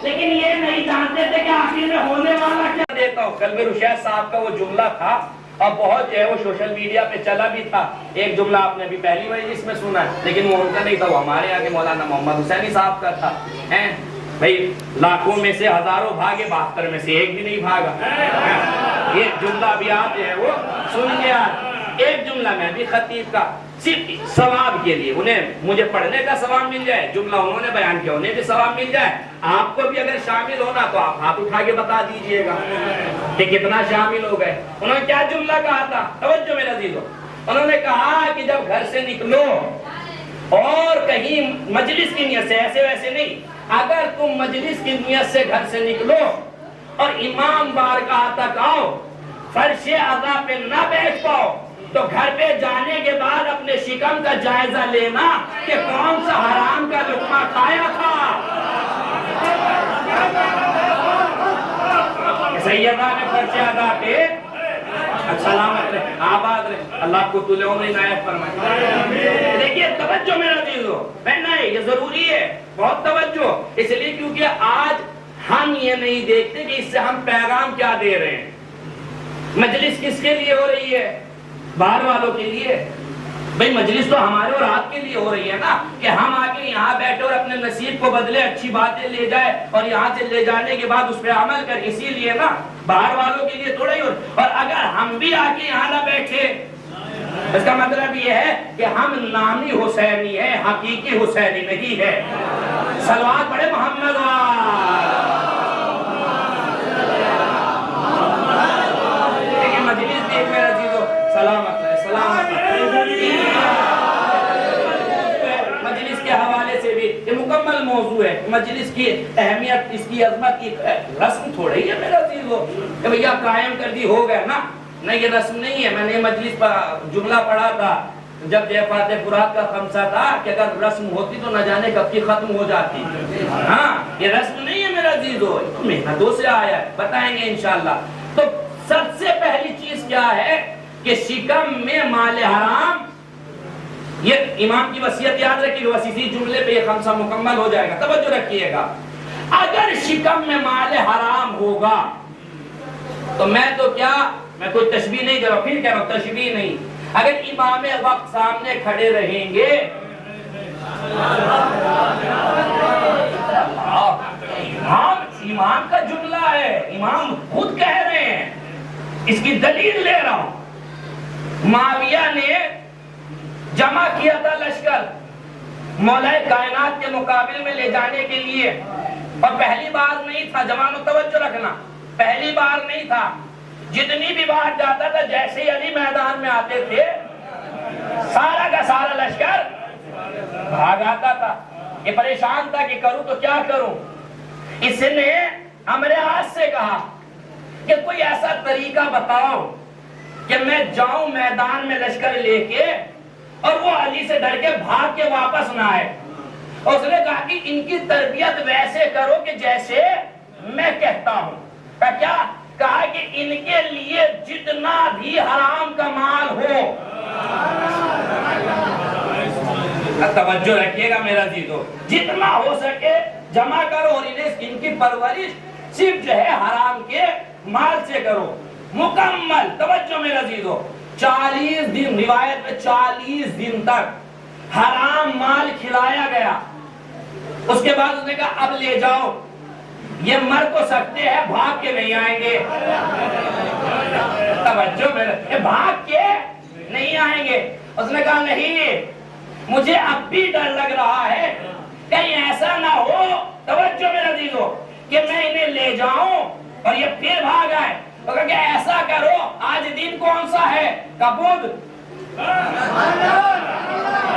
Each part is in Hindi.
लेकिन ये नहीं जानते थे कि आखिर में होने वाला क्या। देता हूँ कल रुशैद साहब का वो जुमला था और बहुत जो है वो सोशल मीडिया पे चला भी था। एक जुमला आपने अभी पहली बार इसमें सुना है, लेकिन वो उनका नहीं था, वो हमारे यहाँ के मौलाना मोहम्मद हुसैनी साहब का था। हैं भाई, लाखों में से हजारों भागे, 72 में से एक भी नहीं भागा। ये जुमला भी आते हैं वो सुन गया। एक जुमला में भी खतीब का सिर्फ सवाब के लिए, उन्हें मुझे पढ़ने का सवाब मिल जाए, जुमला उन्होंने बयान किया उन्हें भी सवाब मिल जाए, आपको भी अगर शामिल होना तो आप हाथ उठा के बता दीजिएगा कि कितना शामिल हो गए। उन्होंने क्या जुमला कहा था, तवज्जो मेरे अजीजों। उन्होंने कहा कि जब घर से निकलो और कहीं मजलिस की नियत से, ऐसे वैसे नहीं, अगर तुम मजलिस की नियत से घर से निकलो और इमाम बारगाह तक आओ, फर्शे अज़ा पे ना बैठ पाओ, तो घर पे जाने के बाद अपने शिकम का जायजा लेना कि कौन सा हराम का लुक़मा खाया था। सैयदा ने फर्शे अज़ा पे सलामत रहे, आबाद रहे, अल्लाह को तुले उम्र इनायत फरमाए। देखिए तवज्जो मेरा दीजो, पहना है ये जरूरी है, बहुत तवज्जो, इसलिए क्योंकि आज हम ये नहीं देखते कि इससे हम पैगाम क्या दे रहे हैं। मजलिस किसके लिए हो रही है? बाहर वालों के लिए। भाई मजलिस तो हमारे और आपके लिए हो रही है ना, कि हम आके यहाँ बैठे और अपने नसीब को बदले, अच्छी बातें ले जाए और यहाँ से ले जाने के बाद उस पर अमल कर, इसीलिए ना, बाहर वालों के लिए थोड़ा ही। और अगर हम भी आके यहाँ ना बैठे, इसका मतलब ये है कि हम नामी हुसैनी है, हकीकी हुसैनी नहीं है। सलवात पढ़े मोहम्मद मजलिस देख मेरा चीजों सलामत है, सलामत है। मजलिस के हवाले से भी ये मुकम्मल मौजू है। मजलिस की अहमियत, इसकी अजमत की रस्म थोड़ी है मेरा चीजों कि भैया कायम कर दी हो गया ना, नहीं ये रस्म नहीं है। मैंने मजलिस पर जुमला पढ़ा था जब जयफाते फुरात का खमसा था कि अगर रस्म होती तो न जाने कब की खत्म हो जाती। हाँ ये रस्म नहीं है मेरा चीजों, तो मेहनतों से आया है, बताएंगे इंशाल्लाह। तो सबसे पहली चीज क्या है कि शिकम में माल हराम, ये इमाम की वसीयत याद रखिएगा, बस इसी जुमले पे ये खमसा मुकम्मल हो जाएगा, तवज्जो रखिएगा। अगर शिकम में माल हराम होगा तो मैं तो क्या, मैं कोई तशबीह नहीं कर रहा, फिर कह रहा हूं तशबीह नहीं, अगर इमाम वक्त सामने खड़े रहेंगे, इमाम का जुमला है, इमाम खुद कह रहे हैं, इसकी दलील ले रहा हूं। माविया ने जमा किया था लश्कर मौलाए कायनात के मुकाबिल में ले जाने के लिए, और पहली बार नहीं था, जवानों तवज्जो रखना, पहली बार नहीं था। जितनी भी बार जाता था, जैसे ही अली मैदान में आते थे, सारा का सारा लश्कर भाग आता था। ये परेशान था कि करूं तो क्या करूं। इसने अमरे आज से कहा कि कोई ऐसा तरीका बताओ कि मैं जाऊं मैदान में लश्कर लेके और वो अली से डर के भाग के वापस ना आए। और उसने कहा कि इनकी तरबियत वैसे करो कि जैसे मैं कहता हूं। क्या कहा कि इनके लिए जितना भी हराम का माल हो, तवज्जो रखिएगा मेरा जीतो, जितना हो सके जमा करो और इन्हें, इनकी परवरिश सिर्फ जो है हराम के माल से करो, मुकम्मल। तवज्जो मेरा जीतो, 40 दिन, रिवायत में 40 दिन तक हराम माल खिलाया गया। उसके बाद उसने कहा अब ले जाओ, ये मर तो सकते हैं, भाग के नहीं आएंगे। तवज्जो मेरे, भाग के नहीं आएंगे। उसने कहा नहीं, मुझे अब भी डर लग रहा है कहीं ऐसा ना हो, तवज्जो मेरा दीदो, कि मैं इन्हें ले जाऊं और ये फिर भाग आए। तो कहा कि ऐसा करो, आज दिन कौन सा है? कबूद।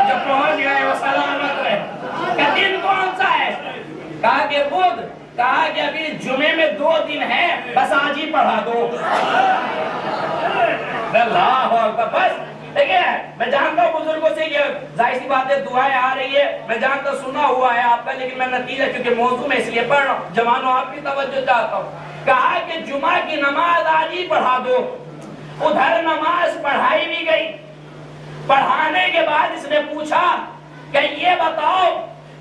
जब पहुंच गए वो सलामत रहे। दिन कौन सा है? कहा कि बुध। कहा कि अभी जुमे में 2 दिन है, बस आज ही पढ़ा दो। बस देखिए, मैं जानता हूँ बुजुर्गों से ये जाहिर सी बात है, दुआएं आ रही है, मैं जानता सुना हुआ है आपका, लेकिन मैं नतीजा क्योंकि मौजू में इसलिए पढ़ रहा हूँ, जवानों आपकी तवज्जो चाहता हूँ। कहा कि जुमा की नमाज आज ही पढ़ा दो। उधर नमाज पढ़ाई भी गई। पढ़ाने के बाद इसने पूछा कि ये बताओ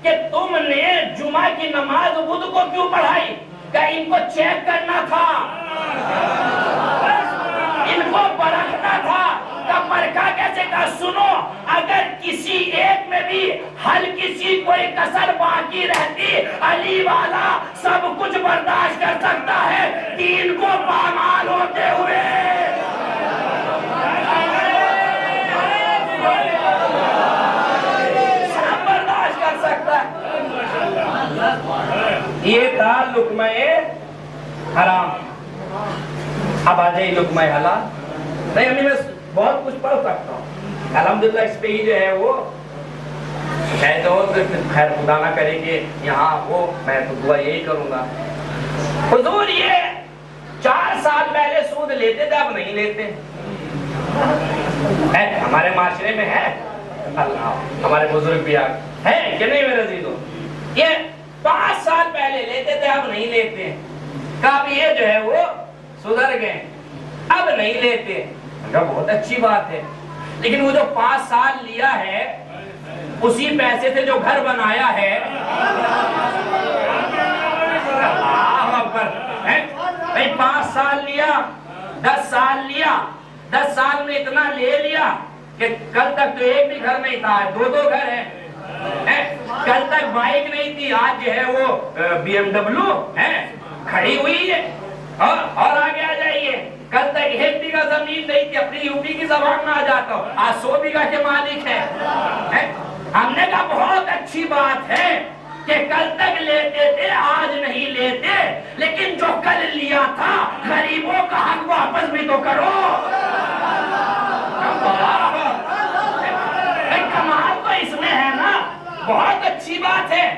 कि तुमने जुमा की नमाज बुध को क्यों पढ़ाई? क्या इनको चेक करना था, इनको परखना था? का परखा कैसे? का सुनो, अगर किसी एक में भी हल्की सी कोई कसर बाकी रहती, अली वाला सब कुछ बर्दाश्त कर सकता है, दीन को पामाल होते हुए। सब बर्दाश्त कर सकता है। ये था लुक़्मा-ए हराम। अब आ जाइए लुक़्मा-ए हलाल। नहीं, अभी मैं बहुत कुछ पढ़ सकता हूँ अल्हम्दुलिल्लाह। इस पे ही जो है वो शायद और खैर खुदा ना करे कि यहाँ हो, मैं तो दुआ यही करूंगा। हुजूर ये 4 साल पहले सूद लेते थे, अब नहीं लेते है। हमारे माशरे में है, अल्लाह हमारे बुजुर्ग भी है कि नहीं मेरे अजीजों? ये 5 साल पहले लेते थे, अब नहीं लेते। कब ये जो है वो सुधर गए, अब नहीं लेते। बहुत अच्छी बात है, लेकिन वो जो 5 साल लिया है उसी पैसे से जो घर बनाया है, भाई 5 साल लिया, 10 साल लिया, 10 साल में इतना ले लिया कि कल तक तो एक भी घर नहीं था, 2-2 घर है। कल तक बाइक नहीं थी, आज जो है वो BMW है खड़ी हुई है। और आगे आ जाइए, कल तक 1 बीघा जमीन नहीं थी, अपनी यूपी की जबान में आ जाता हूँ, आज 100 बीघा के मालिक है। हमने कहा बहुत अच्छी बात है कि कल तक लेते थे, आज नहीं लेते, लेकिन जो कल लिया था गरीबों का हक वापस भी तो करो। कमाल तो इसमें है ना, बहुत अच्छी बात है।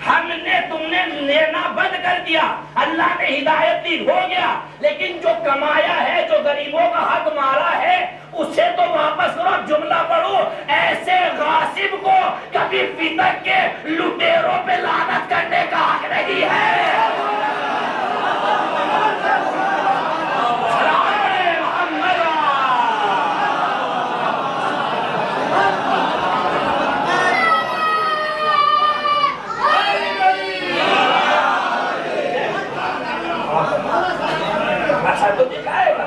हमने तुमने लेना बंद कर दिया, अल्लाह ने हिदायत दी, हो गया, लेकिन जो कमाया है, जो गरीबों का हक मारा है, उसे तो वापस करो। जुमला पढ़ो, ऐसे गासिब को कभी फितक के लुटेरों पे लानत करने का हक नहीं है। तो दिखाएगा,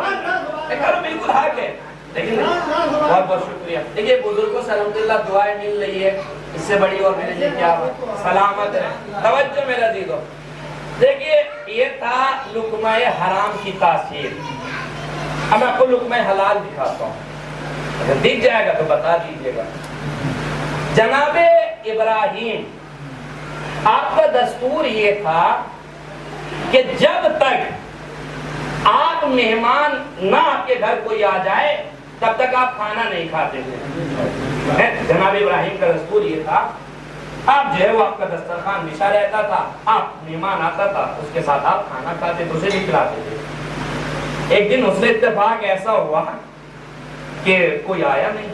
बिल्कुल हक है, लेकिन बहुत बहुत शुक्रिया। देखिए बुजुर्गों से अल्हम्दुलिल्लाह दुआएं मिल रही है, इससे बड़ी और मेरे लिए क्या बात। सलामत है, तवज्जो मेरा दीदो। देखिए ये था लुक़्मा-ए हराम की तासीर। अब मैं आपको लुक़्मा-ए हलाल दिखाता हूँ, अगर दिख जाएगा तो बता दीजिएगा। जनाबे इब्राहिम, आपका दस्तूर ये था कि जब तक आप मेहमान ना आपके घर कोई आ जाए तब तक आप खाना नहीं खाते थे। जनाब इब्राहिम का दस्तूर ये था, आप जो है वो आपका दस्तरखान बिछा रहता था, आप मेहमान आता था उसके साथ आप खाना खाते थे, उसे भी खिलाते थे। एक दिन उससे इत्तेफाक ऐसा हुआ कि कोई आया नहीं,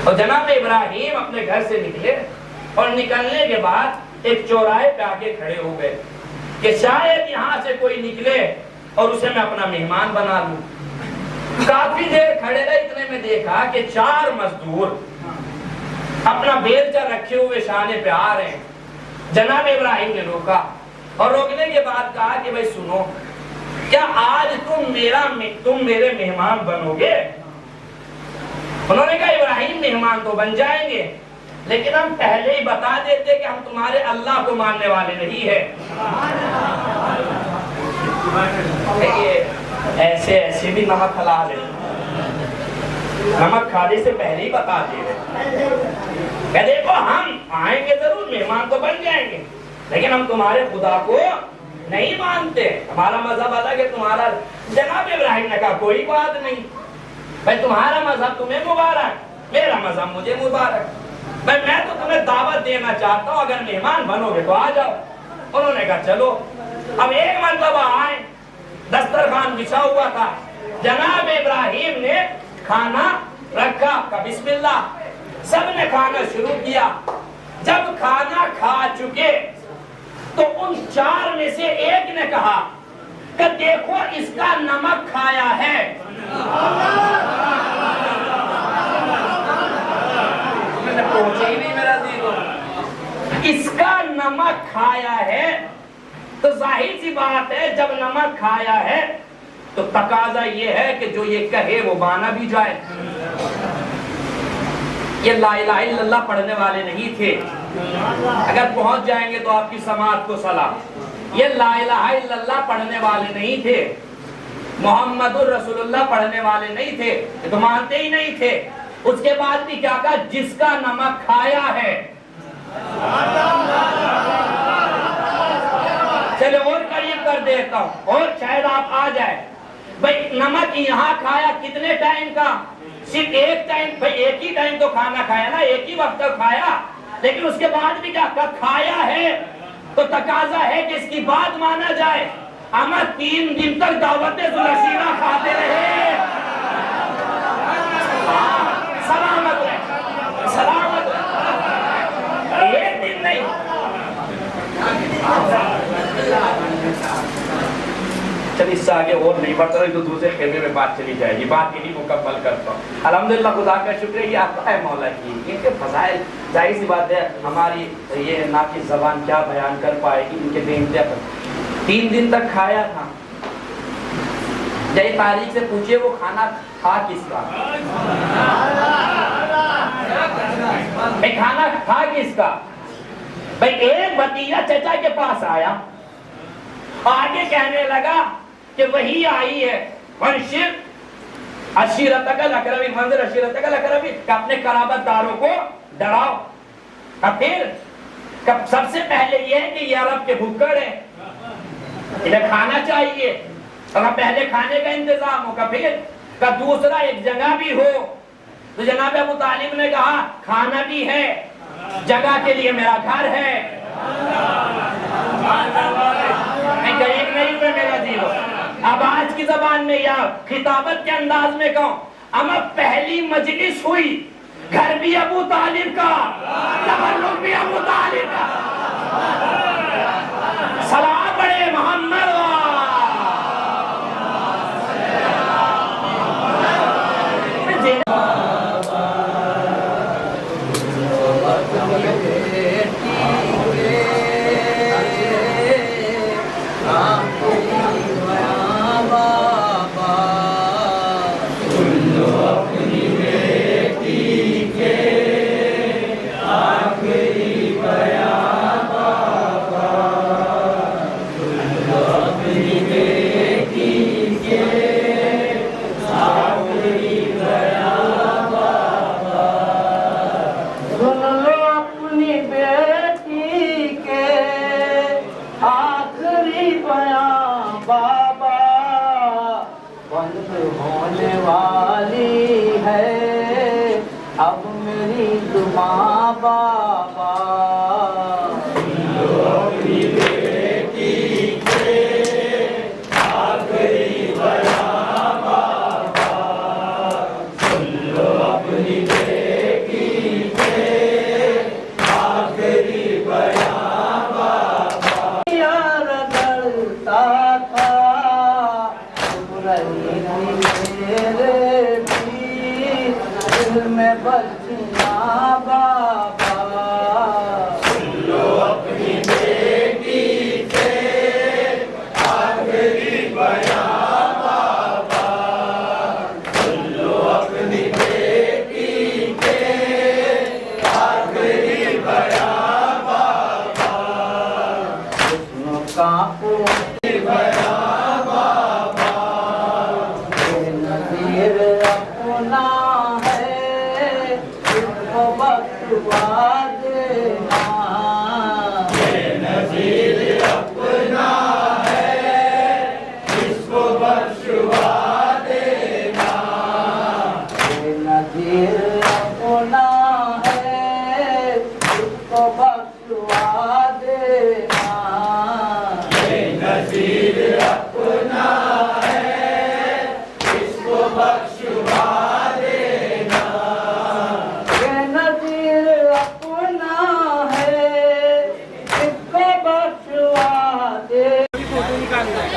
और जनाब इब्राहिम अपने घर से निकले, और निकलने के बाद एक चौराहे पे आके खड़े हो गए कि शायद यहाँ से कोई निकले और उसे मैं अपना मेहमान बना लूं। काफी देर खड़े रहे, इतने में देखा कि 4 मजदूर अपना बेलचा रखे हुए शाने पे आ रहे हैं। जनाब इब्राहिम ने रोका, और रोकने के बाद कहा कि भाई सुनो, क्या आज तुम मेरे मेहमान बनोगे? उन्होंने कहा इब्राहिम मेहमान तो बन जाएंगे, लेकिन हम पहले ही बता देते कि हम तुम्हारे अल्लाह को मानने वाले नहीं है। ऐसे ऐसे भी नमक हलाल है, नमक खाने से पहले ही बता दे। देखो हम आएंगे जरूर, मेहमान तो बन जाएंगे, लेकिन हम तुम्हारे खुदा को नहीं मानते, हमारा मजहब अलग है तुम्हारा। जनाब इब्राहिम ने कहा कोई बात नहीं भाई, तुम्हारा मजहब तुम्हें मुबारक, मेरा मजहब मुझे मुबारक। भाई मैं तो तुम्हें दावत देना चाहता हूँ, अगर मेहमान बनोगे तो आ जाओ। उन्होंने कहा चलो। अब एक मरतबा आए, दस्तरखान बिछा हुआ था, जनाब इब्राहिम ने खाना रखा, का बिस्मिल्लाह, सबने खाना शुरू किया। जब खाना खा चुके तो उन 4 में से एक ने कहा कि देखो इसका नमक खाया है। पहुंचे ही नहीं मेरा दीदो, इसका नमक खाया है तो जाहिर सी बात है, जब नमक खाया है तो तकाजा ये है कि जो ये कहे वो माना भी जाए। ये ला इलाहा इल्लल्लाह पढ़ने वाले नहीं थे, अगर पहुंच जाएंगे तो आपकी समाज को सलाम। ये ला इलाहा इल्लल्लाह पढ़ने वाले नहीं थे, मोहम्मदुर रसूलुल्लाह पढ़ने वाले नहीं थे, ये तो मानते ही नहीं थे। उसके बाद भी क्या कहा, जिसका नमक खाया है। चलो और करीब कर देता हूं और शायद आप आ जाए। भाई नमक यहाँ खाया कितने टाइम का, सिर्फ एक टाइम, भाई एक ही टाइम तो खाना खाया ना, एक ही वक्त तक खाया, लेकिन उसके बाद भी क्या खाया है तो तकाजा है कि इसकी बात माना जाए। अमर 3 दिन तक दावते जुलसीना खाते रहे, सलामत रहे, सलामत रहे, एक दिन नहीं। चल इससे आगे और नहीं बढ़ता तो दूसरे खेमे में बात चली जाएगी, बात यही मुकम्मल करता हूँ। अल्हम्दुलिल्लाह खुदा का शुक्र है, ये आता है मौला की, इनके फजाइल जाहिर सी बात है हमारी ये नाकी ज़बान क्या बयान कर पाएगी, इनके बेइंतहा पर 3 दिन तक खाया था। जय तारीख से पूछिए वो खाना था किसका, भाई खाना था किसका। भाई एक भतीजा चचा के पास आया, आगे कहने लगा कि वही आई है वंशिर अशीरतकल अकरबी, मंदिर अशीरतकल अकरबी, अपने कराबतदारों को डराओ। अब फिर कब सबसे पहले ये है कि ये अरब के भुक्कड़ है, इन्हें खाना चाहिए, और पहले खाने का इंतजाम होगा। फिर कब दूसरा एक जगह भी हो, तो जनाब अबू तालिब ने कहा खाना भी है, जगह के लिए मेरा घर है, मैं गरीब नहीं हूं, मेरा जीव। अब आज की जबान में या खिताबत के अंदाज में कहूं, अमर पहली मजलिस हुई, घर भी अबू तालिब का, तबर्रुक भी अबू तालिब का, सलाम बड़े मोहम्मद होने वाली है अब मेरी दुआ बाबा। अपनी बेटी के आखिरी बयान बाबा, सुन लो अपनी बेटी के आखिरी बयान बाबा। यार डरता था मेरे भी दिल में बच्चियां बाबा, सुन लो अपनी बेटी के आखिरी बयान बाबा, सुन लो अपनी बेटी के आखिरी बयान बाबा, उसका पूरी बयान अपना है, इसको बख्शवा देना। ये नज़ीर अपना है, इसको बख्शवा देना। ये नज़ीर अपना है, इसको बख्शवा देना। ये नज़ीर अपना बख्शवा देना। ये नज़ीर अपना है, इसको बख्शवा दे। फोटो निकालना है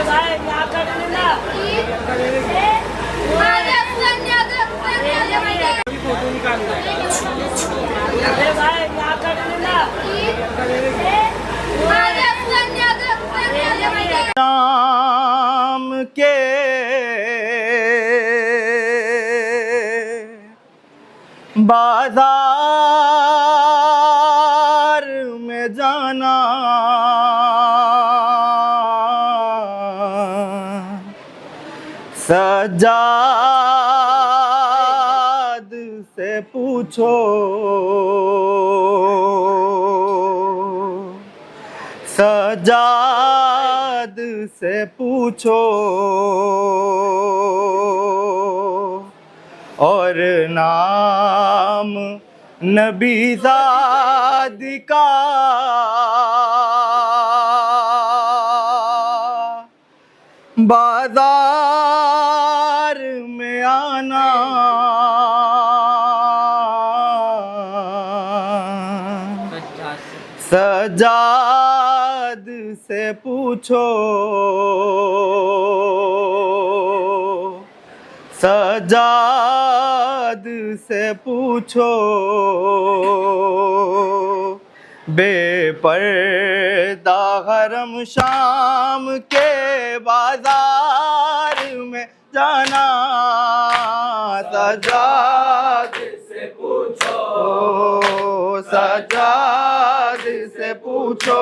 भाई, क्या करना फोटो निकालना है भाई, बाजार में जाना सज्जाद से पूछो, सज्जाद से पूछो और नाम नबी ज़ाद का बाजार में आना सज्जाद से पूछो, सज्जाद से पूछो बेपर्दा हरम शाम के बाजार में जाना सज्जाद से पूछो, सज्जाद से पूछो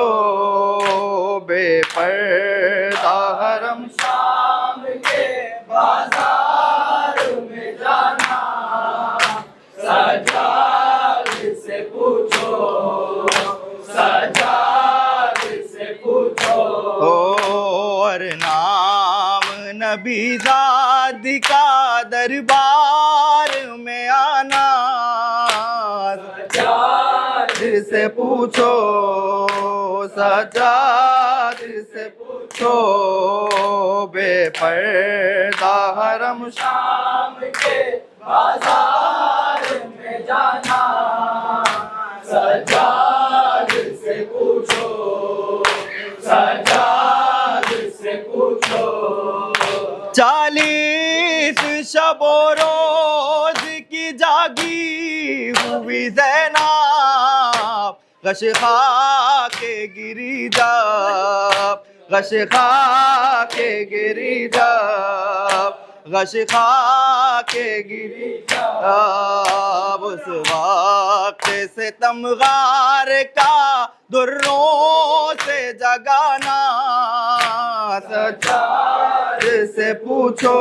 बेपर्दा हरम शाम के बाजार में जाना सज्जाद से पूछो, सज्जाद से पूछो और नाम नबी ज़ाद का दरबार में आना सज्जाद से पूछो, सज्जाद से पूछो बेपर्दा हरम शाम के बाजार में जाना सज्जाद से पूछो, सज्जाद से पूछो 40 शबो रोज की जागी हुई ज़ैनब गश खाके गिरी जब, गश खाके गिरी जब, गश खाके गिरी जब उस वक्त से तमगार का दुर्रों से जगाना सज्जाद से पूछो,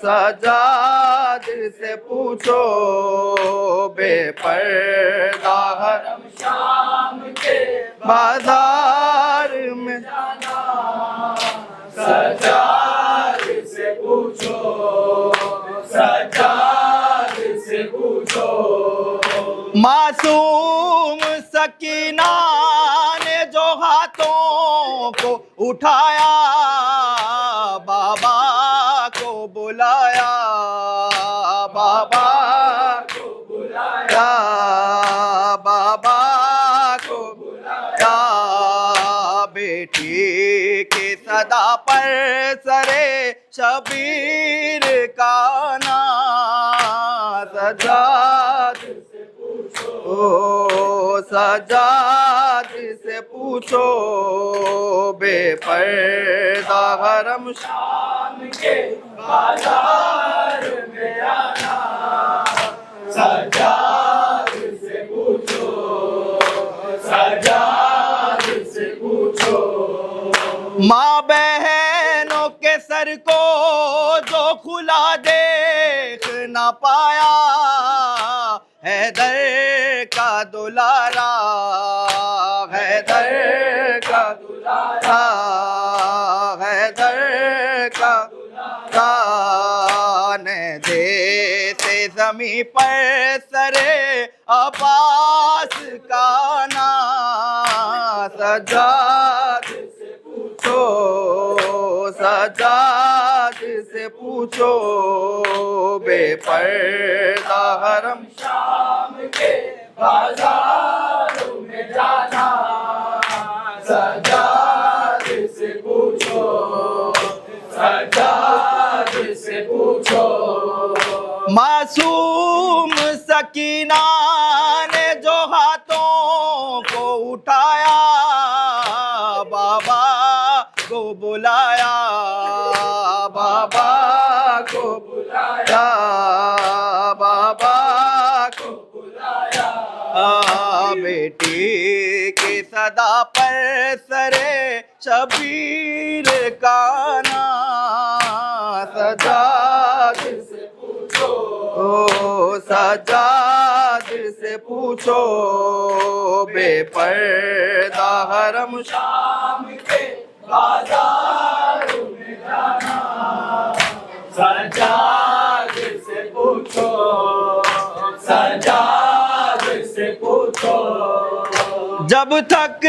सज्जाद से पूछो बेपर्दा हरम शाम के बाजार में जाना सज्जाद से पूछो, सज्जाद से पूछो मासूम सकीना ने जो हाथों को उठाया बाबा को बुलाया, बाबा को बुलाया, बाबा को बुलाया बेटी के सदा पर सरे शबीर का ना सज्जाद से पूछो, सज्जाद से पूछो बेपर्दा हरम शाम के बाजार में आना सज्जाद से पूछो, सज्जाद से पूछो माँ बहनों के सर को जो खुला देख ना पाया हैदर का दुलारा, हैदर का दुलारा, हैदर का दुलारा ने दे से जमी पर सरे अब्बास का ना सज्जाद से पूछो, सज्जाद से पूछो बेपर्दा हरम शाम के बाजार में जाना सज्जाद से पूछो, सज्जाद से पूछो मासूम सकीना ने जो हाथों को उठाया बाबा को बुलाया, बाबा को बुलाया, बाबा को सदा पर सरे शबीर का नाम सजाद से पूछो ओ सजाद से पूछो बेपर्दा हरम शाम के बाजार में जाना सजाद से पूछो सजाद से पूछो जब थक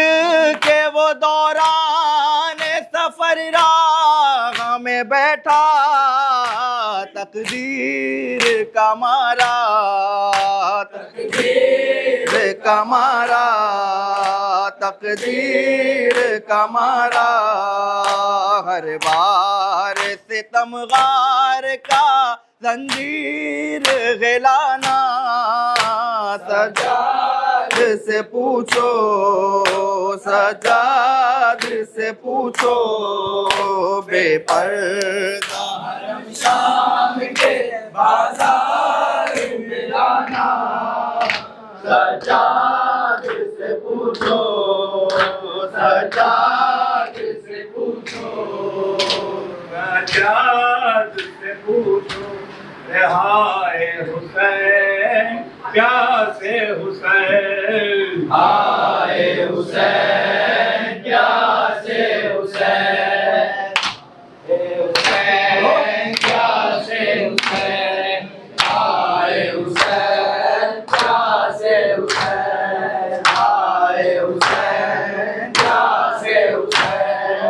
के वो दौरान सफर राह में बैठा तकदीर का मारा तकदीर का मारा तकदीर का मारा हर बार सितमगार का जंजीर गिलाना सजाद से पूछो सजाद से पूछो बेपर्दा हरम शाम के बाजार में जाना सजाद से पूछो सजाद से पूछो सजाद से पूछो हाय हुसैन प्यासे हुसैन हाय हुसैन प्यासे हुसैन हुसैन प्यासे हुसैन हाय हुसैन प्यासे हुसैन हाय हुसैन प्यासे हुसैन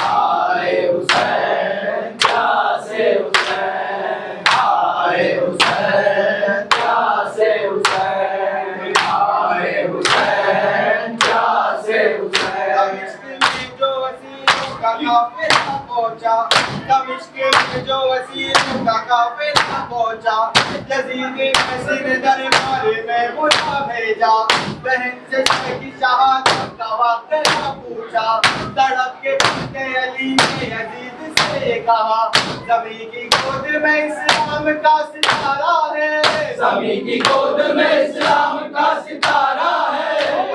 हाय हुसैन प्यासे हुसैन हाय हुसैन प्यासे हुसैन हाय हुसैन प्यासे दमिश्क में जो वसीलों का काफिला पहुंचा यजीद मसीह दरबार में बुला भेजा बहन से की शहादत का वाक़या पूछा तड़प के पहुंचे अली ने यजीद से कहा ज़मीं की गोद में इस्लाम का सितारा है ज़मीं की गोद में इस्लाम का सितारा है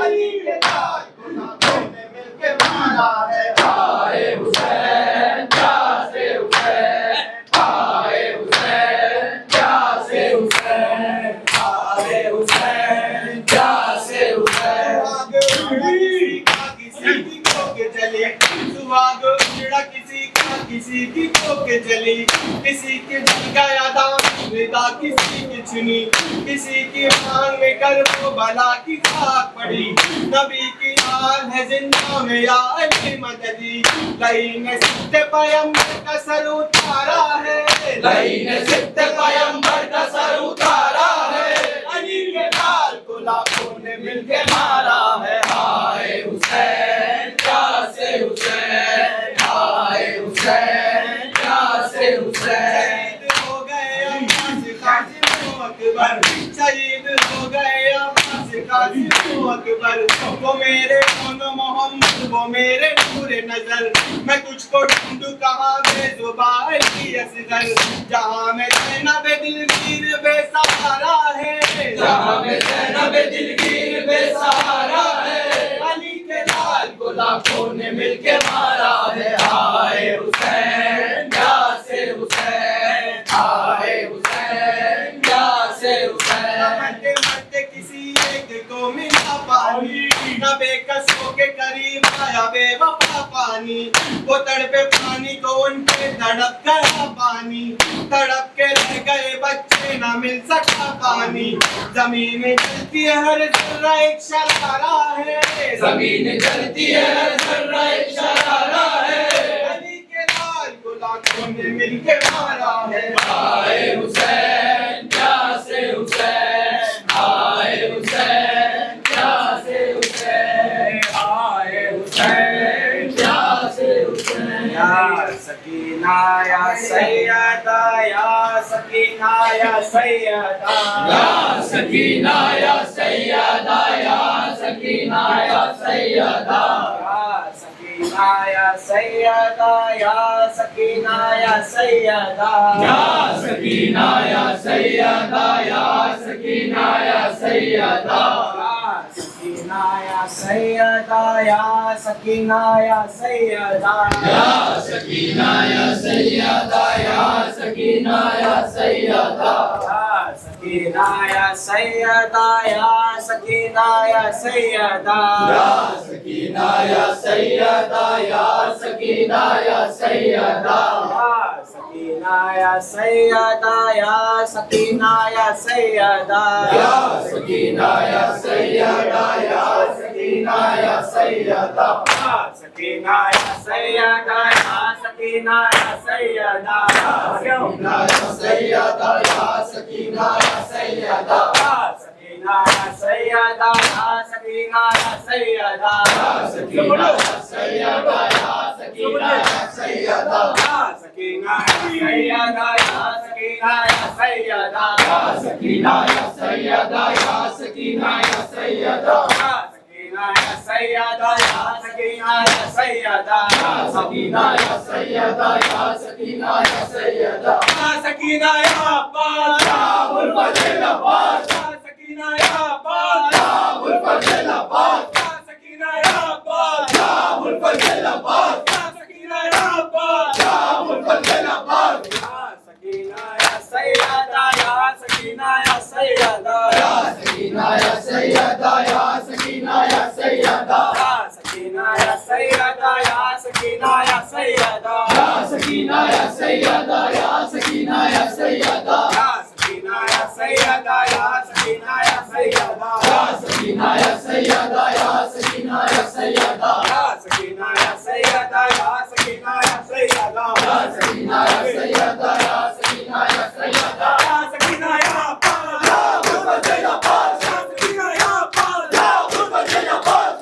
अली के लाल गुलामों ने मिलके मारा है हाय हुसैन प्यासे हुसैन हाय हुसैन प्यासे हुसैन हाय हुसैन प्यासे हुसैन किसी की कोक जली किसी की जल गया दाम निदा किसी की चुनी किसी की मांग में कर वो भला की खाक पड़ी नबी की आल है जिंदा में या अली मददी लई ने सिद्ध पैगंबर का सर उतारा है लई ने सिद्ध पैगंबर का सर उतारा है अली के लाल को लाखों ने मिलके मारा है हाय हुसैन प्यासे हुसैन हाय हुसैन प्यासे हुसैन हो गए अब्बास कासिम अकबर शहीद हो गए अब्बास कासिम अकबर वो मेरे दोनों मोहम्मद वो मेरे नूर नजर मैं तुझको ढूंढूं कहाँ बेजुबान की असगर जहाँ में ज़ैनब दिलगीर बेसहारा है जहाँ में ज़ैनब दिलगीर बेसहारा है अली के लाल को लाखों ने मिलके मारा है हाय हुसैन प्यासे हुसैन हाय हुसैन प्यासे हुसैन मरते मरते किसी एक को मिला पानी न बेकस के करीब आया बेवफा पानी वो तड़पे पानी को उनके तड़प गया पानी तड़प के रह गए बच्चे न मिल सका पानी जमीन जलती है हर जर्रा एक शरारा है जमीन जलती है हर जर्रा एक शरारा है अली के लाल को लाखों ने मिलके मारा है हाय हुसैन प्यासे हुसैन हाय हुसैन प्यासे हुसैन हाय हुसैन प्यासे हुसैन या सकीना या सैयदा या सकीना या सैयदा या सकीना या सैयदा या सकीना या सैयदा सकीना या सैयदा या सकीना या सैयदा या सकीना या सैयदा या सकीना या सैयदा सकीना सकीना या सैयदा या सकीना या सैयदा या सकीना या सैयदा या सकीना या सैयदा सकीना या सैयदा या सकीना या सैयदा या सकीना या सैयदा या सकीना या सैयदा सकीना या सैयदा या सकीना या सैयदा या सकीना या सैयदा या सकीना या सैयदा सकीना या सैयदा या सकीना या सैयदा सकीना या सैयदा या सकीना या सैयदा सकीना या सैयदा या सकीना या सैयदा सकीना या सैयदा या सकीना या सैयदा सकीना या सैयदा या सकीना या सैयदा सकीना या सैयदा या सकीना या सैयदा सकीना या सैयदा या सकीना या सैयदा सकीना या सैयदा या सकीना या सैयदा सकीना या बाला फतेला पाक सकीना या बाला फतेला पाक सकीना या बाला फतेला पाक सकीना या बाला फतेला पाक सकीना या सैयदा या सकीना या सैयदा सकीना या सैयदा या सकीना या सैयदा सकीना या सैयदा या सकीना या सैयदा सकीना या सैयदा या सकीना या सैयदा सकीना या सैयदा या सकीना या सैयदा सकीना या सैयदा या सकीना या सैयदा सकीना या सैयदा या सकीना या सैयदा सकीना या सैयदा या सकीना या सैयदा सकीना या बाला फतेला पाक सकीना या बाला फतेला पाक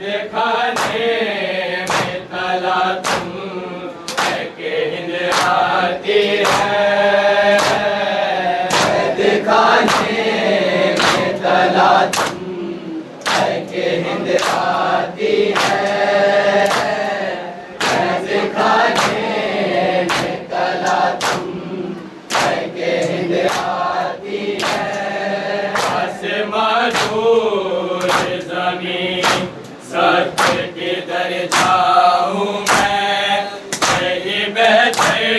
दिखाने में तला तुम के हिंद आती है दिखाने में तला तुम के हिंद आती है दिखाने में तला तुम के हिंद आती है आसमां दूर जमीन सत्य के दर जाऊं मैं यही बैठे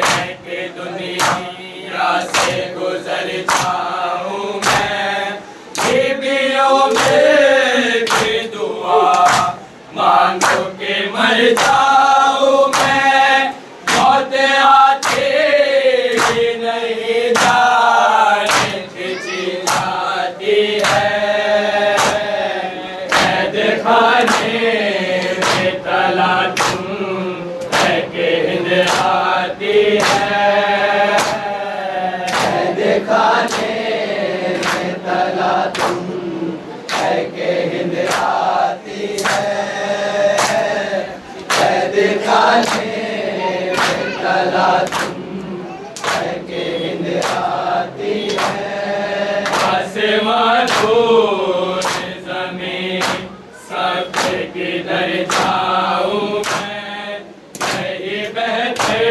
हैं कि दुनिया से गुजर जाऊं मैं बीबियों में की दुआ मांगो के मर जाऊं मैं मौत आती ही नहीं जाने खिंची जाती है दिखाने में तला तुम के हिंद आती है दिखाने में तला तुम के हिंद आती है दिखाने में तला तुम के हिंद आती है आसमां दूर जमीन सब किधर जाऊं मैं यही बैठे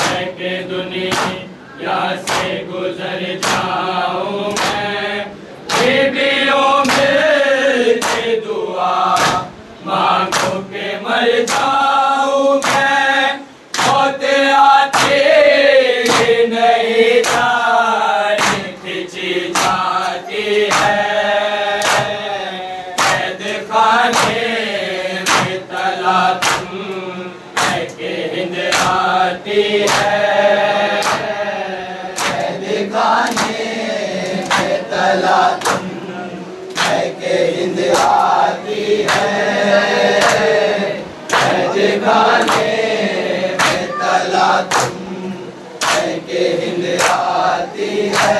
हैं कि दुनिया से गुजर जाऊं मैं बीबियों में की दुआ मांगो के मर जाऊं मैं मौत आती ही नहीं जाने खिंची जाती है दिखाने में तला तुम के हिंद आती है दिखाने में तला तुम के हिंद आती है दिखाने में तला तुम के हिंद आती है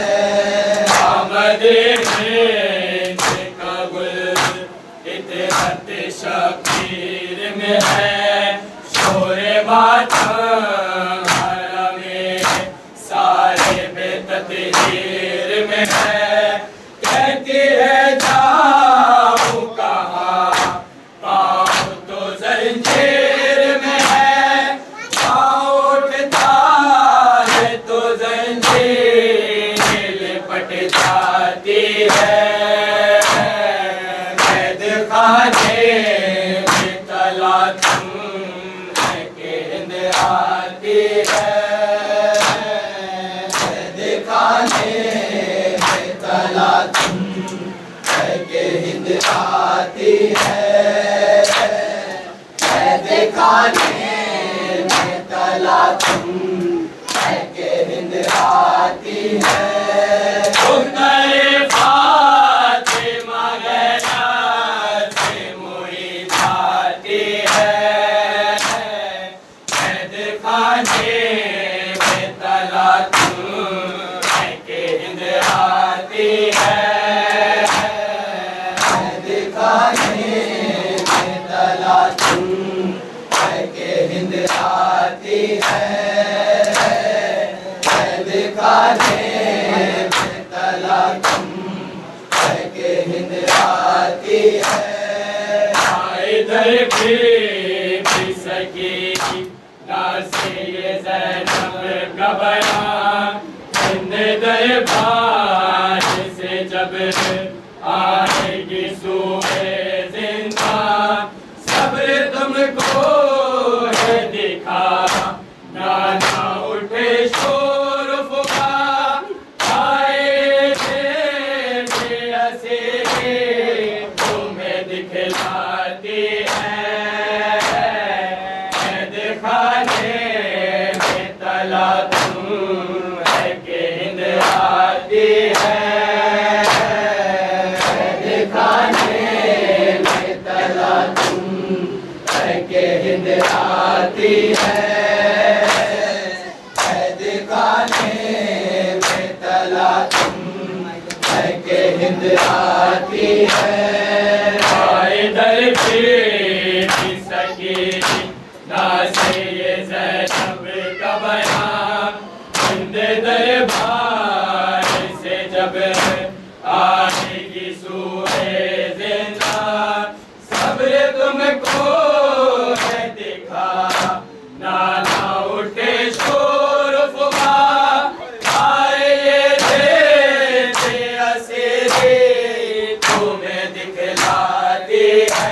आमद शबीर में है शोरे मातम में सारे बेतदबीर में है कहती है जा दिखाने में तला तुम है कि हिंद आती है, दिखाने में तला तुम है कि हिंद आती है, दिखाने में तला तुम है कि हिंद आती है। फातिमा गैया से मुई जाती है, दिखाने में तला तुम है कि हिंद आती है, दिखाने में तला तुम है कि हिंद आती है, दिखाने में तला तुम है कि हिंद आती है। इधर भी सकी से ये ज़ैनब का बयान, हिंद दरबार से जब आएगी सूए जिंदा, सब्र तुमको है दिखा, गाना उठे शोर फुका, आए थे असेरे तुम्हें दिखलाती है, दिखाने में तला तुम है कि हिंद आती है, दिखाने में तला तुम है कि हिंद आती है, दिखाने में तला तुम है कि हिंद आती है। इधर भी सकी से ये ज़ैनब का बयान, हिंद दरबार से जब आएगी सूए जिंदा, सब्र तुमको है दिखा, नाना उठे शोर फुका, आए थे असेरे तुम्हें दिखलाती है,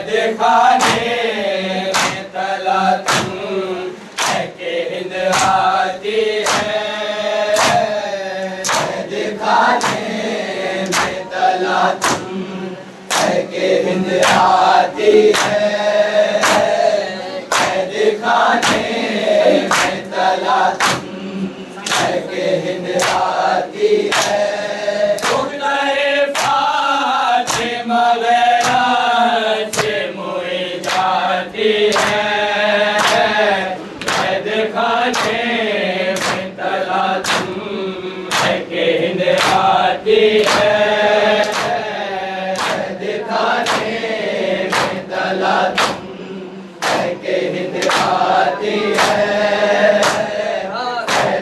दिखाने में तला तुम है कि हिंद आती है, दिखाने में तला तुम है कि हिंद आती है, दिखाने में तला तुम है कि हिंद आती है। फातिमा गैया से मुई जाती है, दिखाने में तला तुम है कि हिंद आती है, दिखाने में तला तुम है कि हिंद आती है,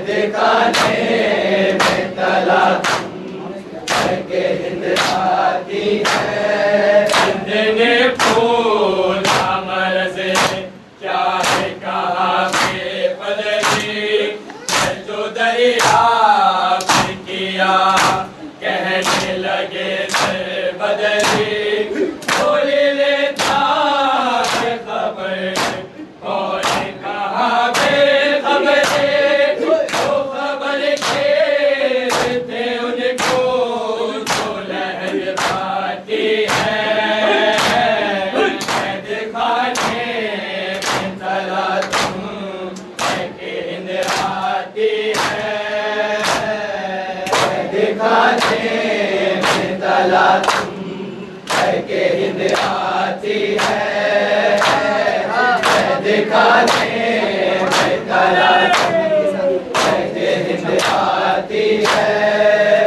दिखाने में तला तुम है कि हिंद आती है। हिंद ने फूला मरज़ क्या है कहा के बदली, जो दरियाफ्त किया कहने लगे थे बदली, बोल लेता है खबर और कहा बेखबरे, जो खबर थे उनको जो लहर पाती है, दिखाने में तला तुम है कि हिंद आती है, दिखाने में तला तुम है कि हिंद आती है, दिखाने में तला तुम है कि हिंद आती है।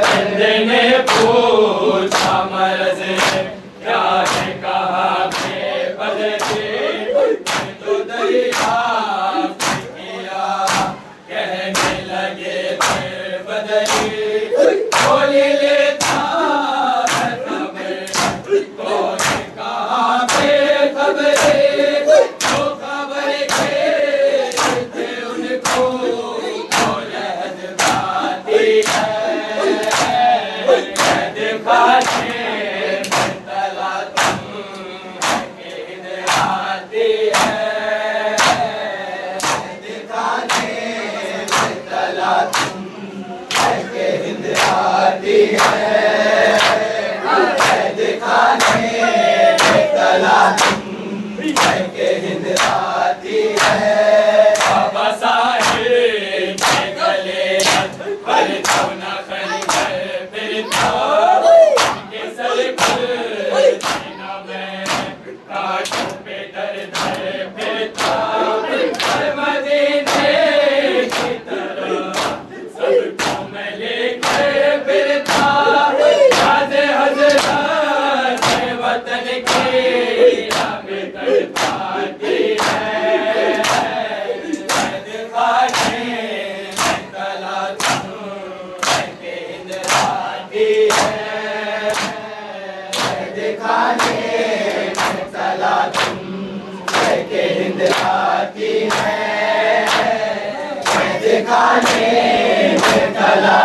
हिंद ने पूछा मरज़ क्या है कहा के बदले, तो दरियाफ्त किया कहने लगे थे बदली, बोल लेता है खबर कौन कहा बेखबरे, जो खबर थे उनको तो लहद पाती है, दिखाने के हिंद आती है। बाबा साहेब के गले पर सोना खंजर फिरता, उनके सर पर सीना में कांटों पे दर दर फिरता। हर मदीने की तरह सबको मैं लेकर फिरता। याद हज़रत वतन की राह तड़पाती है। खाने तला के हिंद आती है। दिखाने तला के हिंद आती है। दिखाने तला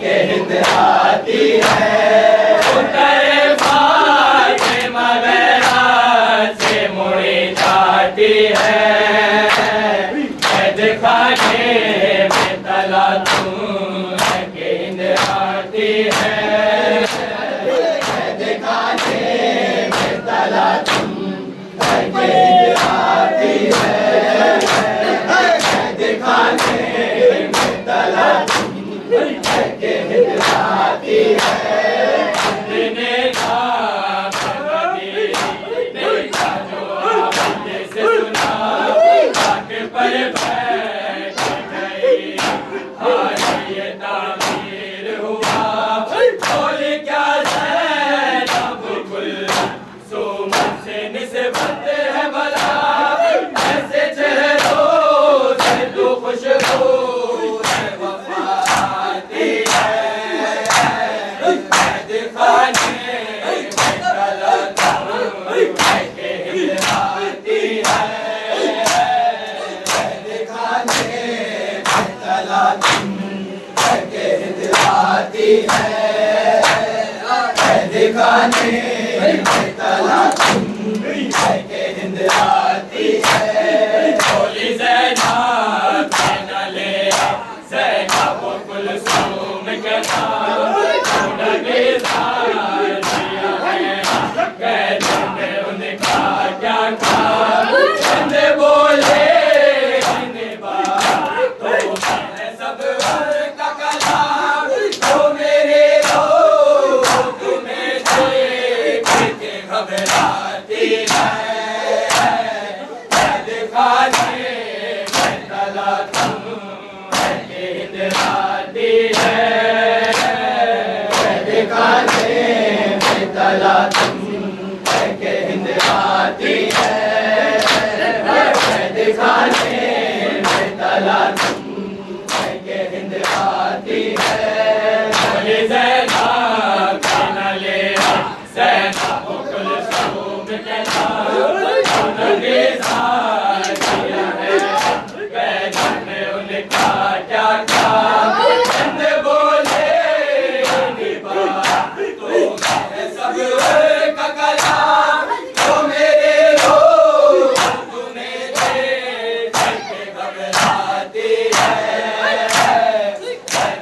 के हिंद आती है। उतरे फातिमा वगैरह से मुड़ी जाती है। दिखाने में तला के हिंद आती है। दिखाने में तला के हिंद आती है। दिखाने में तला के हिंद आती है। ने का जो आपने से सुना, आग पर बैठ गई आज ये तामीर हुआ। बोल क्या ज़ैनब कुलसूम से निस्बत है भला, ऐसे चेहरों से तू खुशबू है वफा आती है। दिखाने में तला के हिंद आती है। दिखाने में तला के हिंद आती है। दिखाने में तला के हिंद आती है। बोली ज़ैनब के न ले ज़ैनब कुलसूम के नाम लगे दिया है। कैदों में उनका क्या काम, चंद बोले तो है सब का कलाम। तो मेरे रो तुम्हें देख के घबराती है। दिखाने में तला के हिंद आती है। दिखाने में तला के हिंद आती है। दिखाने में तला के हिंद आती है। बोली ज़ैनब के न ले ज़ैनब कुलसूम के नाम लगे दिया है। कैदों में उनका क्या काम, चंद बोले तो है सब का कलाम। तो मेरे रो तुम्हें देख के घबराती है।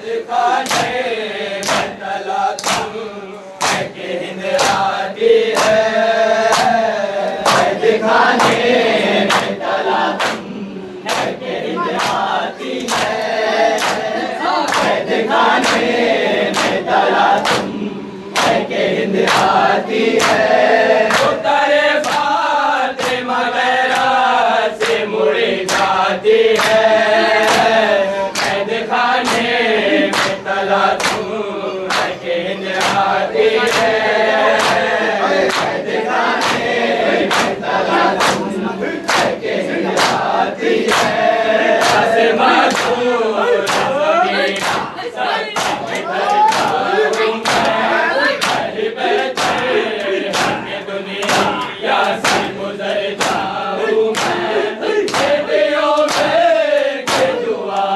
दिखाने में तला के हिंद आती है। दिखाने में तला के हिंद आती है। दिखाने में तला के हिंद आती है। उतरे फातिमा वगैरह से मुड़ी जाती है। दिखाने में तला के हिंद आती है। दिखाने में तला के हिंद आती है। दुनिया से गुजर जाऊं मैं, बेटियों में के दुआ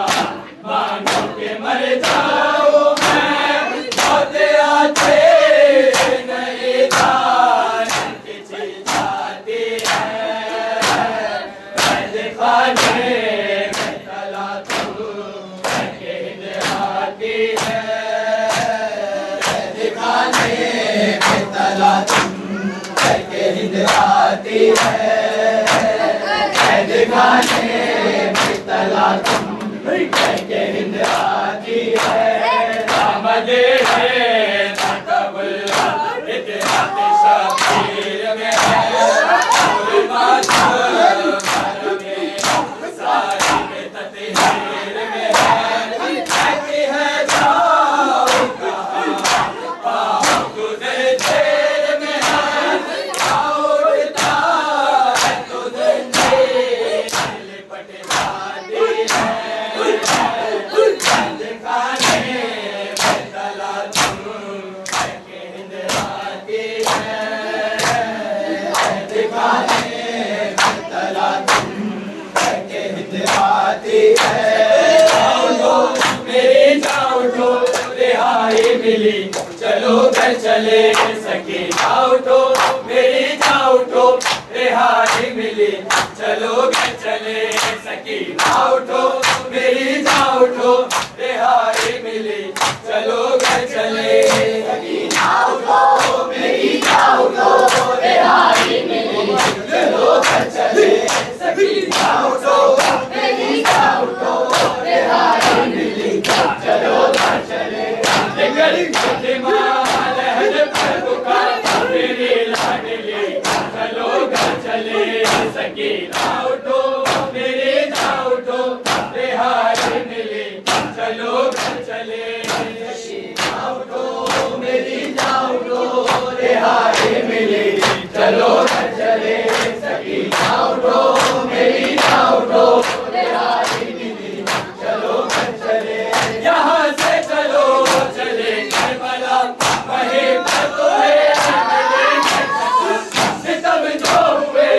मांगो के मर जाऊं मैं। बहुत आते नई दान खिंची जाती है। दिखाने में तला के हिंद आती है। दिखाने में तला के हिंद आती दिखाने में तला तुम कह के हिंद आती है आमदे है तकबुल्ला इतिहास शबीर में है पूरी मातम में सारी में तत्हीर में है कहती है जाओ कहाँ पाओ तुझे जेल में है उड़ता है तुझे लिपट जाती है दिखाने में तला तुम कह के हिंद आती है दिखाने में तला तुम कह के हिंद आती है उठो मेरी जान उठो रिहाई मिली चलो घर चले सके उठो मेरी जान उठो रिहाई मिली चलो घर चले सकी उठो मेरी जान उठो रिहाई मिली चलो घर चले सकी उठो मेरी जान उठो रिहाई मिली चलो घर चले सकी उठो मेरी जान उठो रिहाई मिली चलो घर चले लेकर माल हद पर पुकार मेरी लाडली चलो घर चले सकी उठो मेरी जान उठो रिहाई मिली चलो घर चले उठो मेरी जान उठो रिहाई मिली चलो घर चले सकी उठो मेरी जान उठो रिहाई मिली चलो घर चले यहाँ से चलो चले करबला वहीं पर तो है सितम जो हुए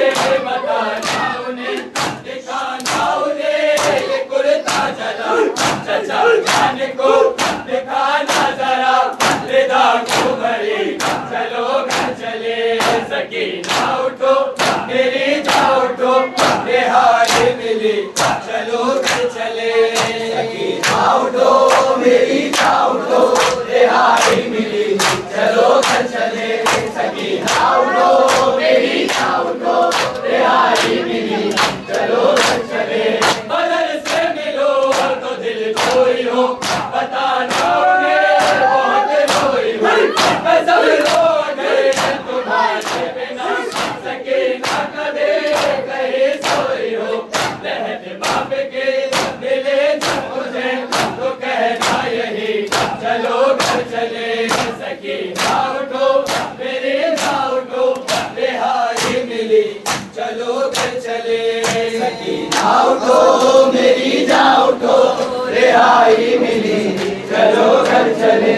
बताना उन्हें दिखाना उन्हें ये कुर्ता जला चचा जान को दिखाना जरा रिदा को भरी चलो घर चले सकीना उठो मेरी जान उठो रिहाई मिली चलो घर चले सकीना उठो मेरी जान उठो रिहाई मिली चलो घर चले सकीना उठो मेरी जान उठो रिहाई मिली चलो घर चले बदल से मिलो तो दिल खोई हो बताना उन्हें बहुत रोई हो सब लोग तुम्हारे बिना सकीना कदे कहीं सोई हो रहत बाप के मिले मुझे तो कहना यही चलो घर चले सकीना उठो मेरे जान उठो रिहाई मिली चलो घर चले सकीना उठो मेरी जान उठो रिहाई मिली चलो घर चले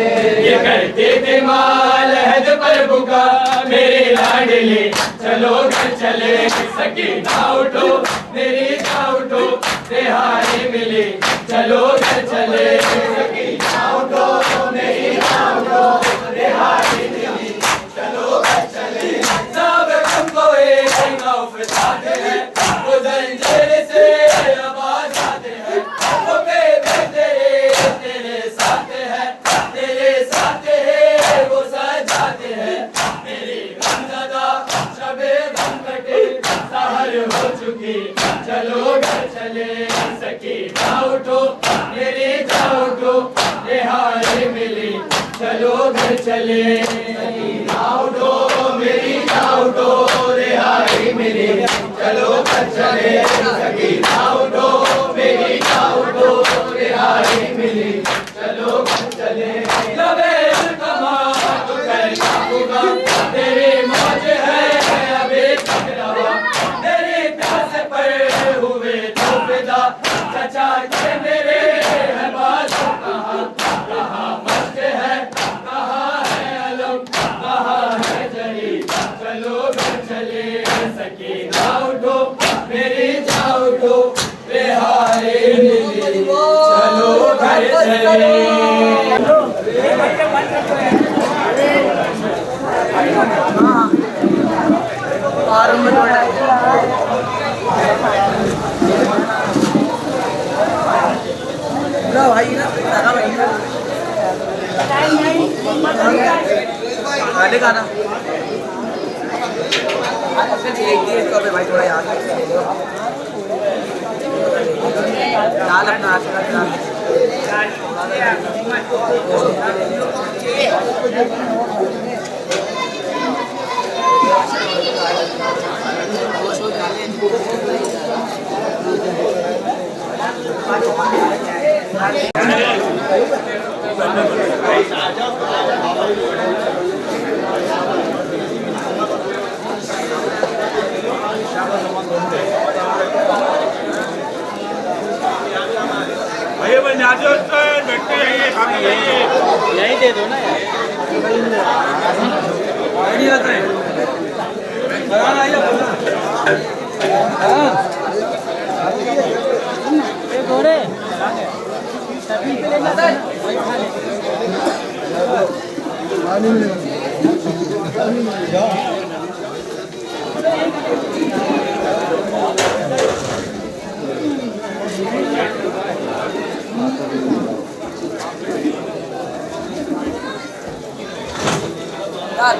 ये करते थे माल हद पर बुका मेरी लाडली चलो घर चले सकीना उठो मेरी जान उठो रिहाई मिली चलो घर चले सकीना उठो मेरी जान उठो रिहाई मिली चलो घर चले सब हमको एक नौफ साथ है वो जंजीर से आवाज आते हैं वो बेबे तेरे साथ है वो सजाते हैं मेरी गमज़दा शबे गम कटे सहर हो चुकी चलो घर चले सकीना उठो मेरी जान उठो रिहाई मिली चलो घर चले सकीना उठो मेरी जान उठो रिहाई मिली चलो घर चले सकीना उठो मेरी जान उठो रिहाई मिली चलो घर चले लबे कमा तो करना होगा तेरी मौज है अभी तक रहा तेरी प्यास पर हुए तो फिदा चचा के मेरे है बात कहाँ कहाँ मस्त है कहाँ है अलम कहाँ है जरी चलो घर चले सकीना उठो मेरी जान उठो रिहाई मिली चलो घर चले खाने का ना भाई थोड़ा याद लाल अपना हाथ का लाल भैया भाई नाचो बैठते जाइए खाते जाइए यही दे दो ना यार नहीं होता है बनाना आइए ये घोड़े सभी पे ले जाता है वही खा ले पानी में जाओ यार